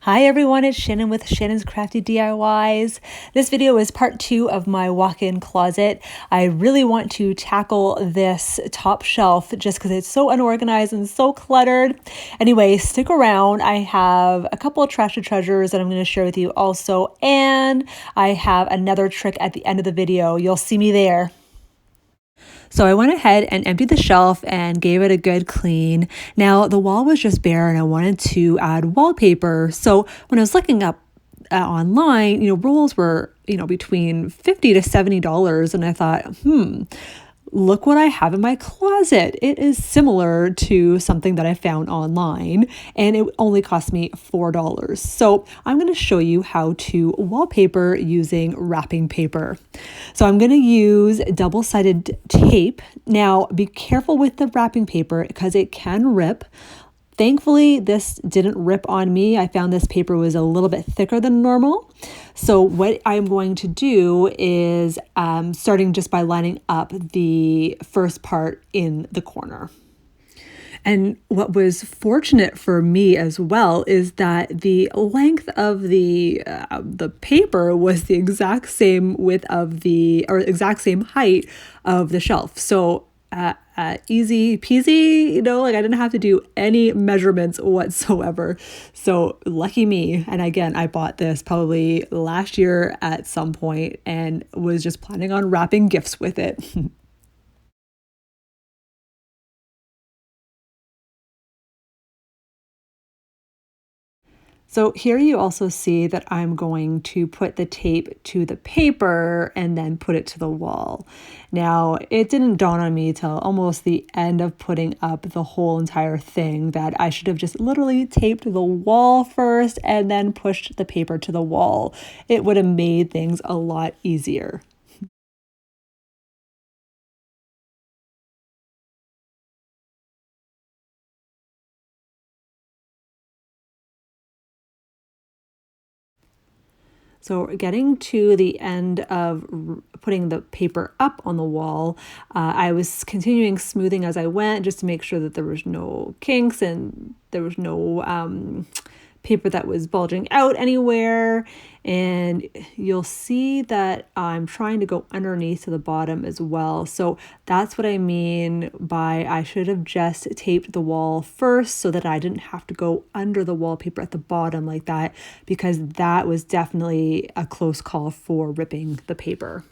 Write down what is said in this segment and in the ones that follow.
Hi everyone, it's Shannon with Shannon's Crafty DIYs. This video is part 2 of my walk-in closet. I really want to tackle this top shelf just because it's so unorganized and so cluttered. Anyway, stick around. I have a couple of trashy treasures that I'm going to share with you also, and I have another trick at the end of the video. You'll see me there. So I went ahead and emptied the shelf and gave it a good clean. Now the wall was just bare and I wanted to add wallpaper. So when I was looking up online, rolls were, between $50 to $70. And I thought, look what I have in my closet. It is similar to something that I found online and it only cost me $4. So I'm going to show you how to wallpaper using wrapping paper. So I'm going to use double-sided tape. Now be careful with the wrapping paper because it can rip. Thankfully, this didn't rip on me. I found this paper was a little bit thicker than normal. So what I'm going to do is starting just by lining up the first part in the corner. And what was fortunate for me as well is that the length of the paper was the exact same width of exact same height of the shelf. So easy peasy, I didn't have to do any measurements whatsoever. So lucky me. And again, I bought this probably last year at some point and was just planning on wrapping gifts with it. So here you also see that I'm going to put the tape to the paper and then put it to the wall. Now, it didn't dawn on me till almost the end of putting up the whole entire thing that I should have just literally taped the wall first and then pushed the paper to the wall. It would have made things a lot easier. So getting to the end of putting the paper up on the wall, I was continuing smoothing as I went just to make sure that there was no kinks and there was no paper that was bulging out anywhere. And you'll see that I'm trying to go underneath to the bottom as well. So that's what I mean by I should have just taped the wall first so that I didn't have to go under the wallpaper at the bottom like that, because that was definitely a close call for ripping the paper.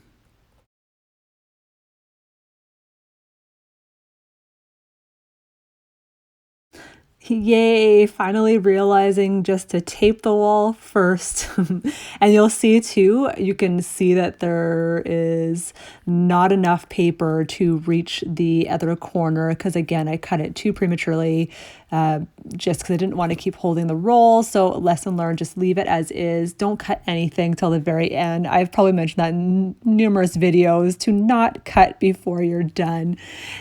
Yay, finally realizing just to tape the wall first. And you'll see too, you can see that there is not enough paper to reach the other corner because again, I cut it too prematurely just because I didn't want to keep holding the roll. So lesson learned, just leave it as is. Don't cut anything till the very end. I've probably mentioned that in numerous videos to not cut before you're done.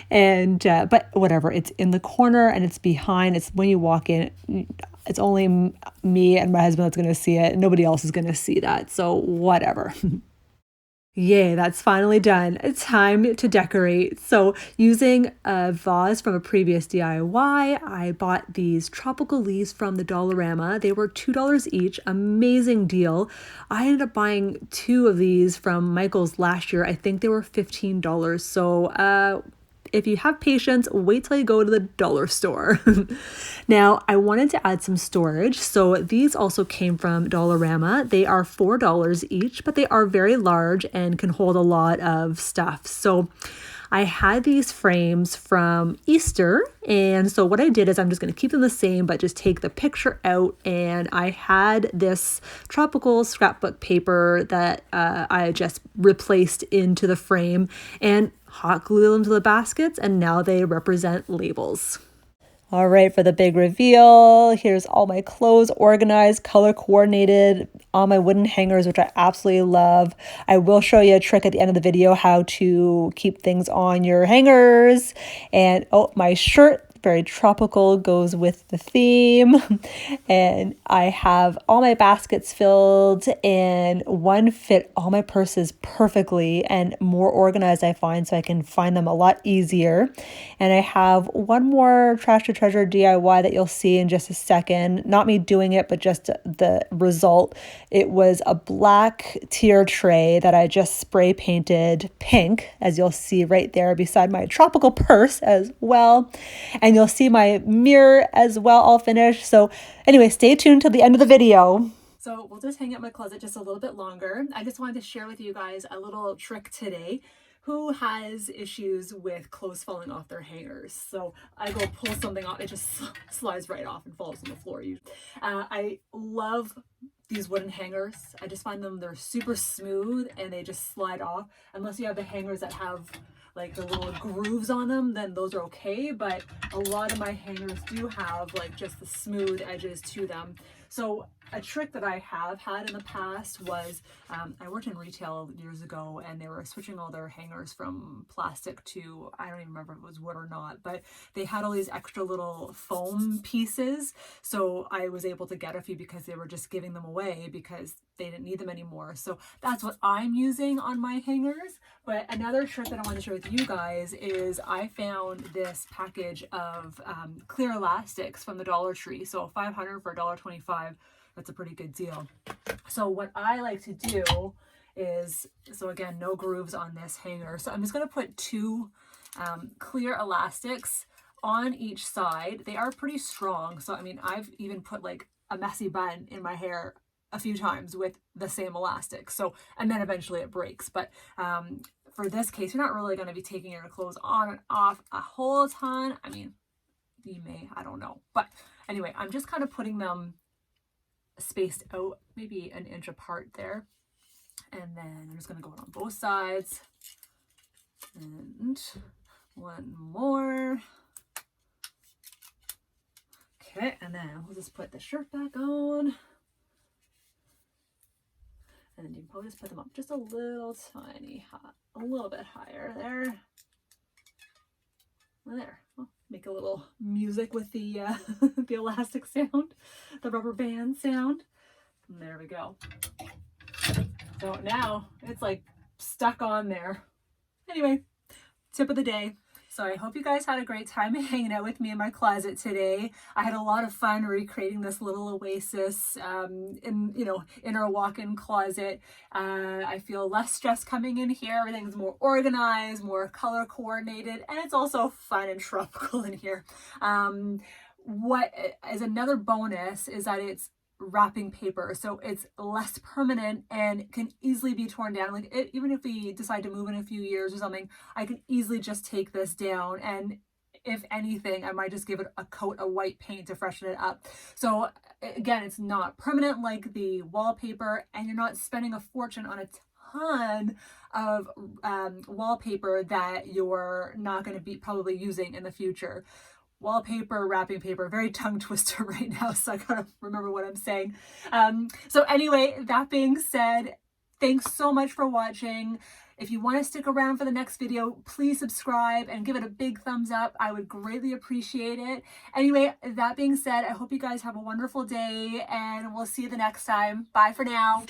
And but whatever, it's in the corner and it's behind. It's when you walk in, it's only me and my husband that's going to see it. Nobody else is going to see that. So whatever. Yay, that's finally done. It's time to decorate. So using a vase from a previous DIY, I bought these tropical leaves from the Dollarama. They were $2 each, amazing deal. I ended up buying 2 of these from Michael's last year. I think they were $15. So if you have patience, wait till you go to the dollar store. Now, I wanted to add some storage. So these also came from Dollarama. They are $4 each, but they are very large and can hold a lot of stuff. So I had these frames from Easter. And so what I did is I'm just going to keep them the same, but just take the picture out. And I had this tropical scrapbook paper that I just replaced into the frame and hot glue them to the baskets. And now they represent labels. All right, for the big reveal, here's all my clothes organized, color coordinated on my wooden hangers, which I absolutely love. I will show you a trick at the end of the video how to keep things on your hangers. And oh, my shirt very tropical, goes with the theme. And I have all my baskets filled, and one fit all my purses perfectly and more organized, I find, so I can find them a lot easier. And I have one more Trash to Treasure DIY that you'll see in just a second. Not me doing it, but just the result. It was a black tier tray that I just spray painted pink, as you'll see right there beside my tropical purse as well. And you'll see my mirror as well all finished. So anyway, stay tuned till the end of the video. So we'll just hang out my closet just a little bit longer. I just wanted to share with you guys a little trick today. Who has issues with clothes falling off their hangers? So I go pull something off, it just slides right off and falls on the floor. I love these wooden hangers. I just find they're super smooth and they just slide off. Unless you have the hangers that have like the little grooves on them, then those are okay. But a lot of my hangers do have like just the smooth edges to them. So a trick that I have had in the past was, I worked in retail years ago and they were switching all their hangers from plastic to, I don't even remember if it was wood or not, but they had all these extra little foam pieces. So I was able to get a few because they were just giving them away because they didn't need them anymore. So that's what I'm using on my hangers. But another trick that I want to share with you guys is I found this package of clear elastics from the Dollar Tree. So 500 for $1.25. That's a pretty good deal. So what I like to do is, so again, no grooves on this hanger. So I'm just going to put two clear elastics on each side. They are pretty strong. So I mean, I've even put like a messy bun in my hair a few times with the same elastic. So, and then eventually it breaks. But for this case, you're not really going to be taking your clothes on and off a whole ton. I mean, you may, I don't know. But anyway, I'm just kind of putting them spaced out maybe an inch apart there. And then I'm just going to go on both sides. And one more. Okay, and then we'll just put the shirt back on. And then you can probably just put them up just a little tiny, a little bit higher there. There. I'll make a little music with the the elastic sound, the rubber band sound. And there we go. So now it's like stuck on there. Anyway, tip of the day. So I hope you guys had a great time hanging out with me in my closet today. I had a lot of fun recreating this little oasis in our walk-in closet. I feel less stress coming in here. Everything's more organized, more color coordinated, and it's also fun and tropical in here. What is another bonus is that it's wrapping paper, so it's less permanent and can easily be torn down. Like even if we decide to move in a few years or something, I can easily just take this down, and if anything, I might just give it a coat of white paint to freshen it up. So again, it's not permanent like the wallpaper, and you're not spending a fortune on a ton of wallpaper that you're not going to be probably using in the future. Wallpaper, wrapping paper, very tongue twister right now, so I gotta remember what I'm saying. So anyway, that being said, thanks so much for watching. If you want to stick around for the next video, please subscribe and give it a big thumbs up. I would greatly appreciate it. Anyway, that being said, I hope you guys have a wonderful day, and we'll see you the next time. Bye for now.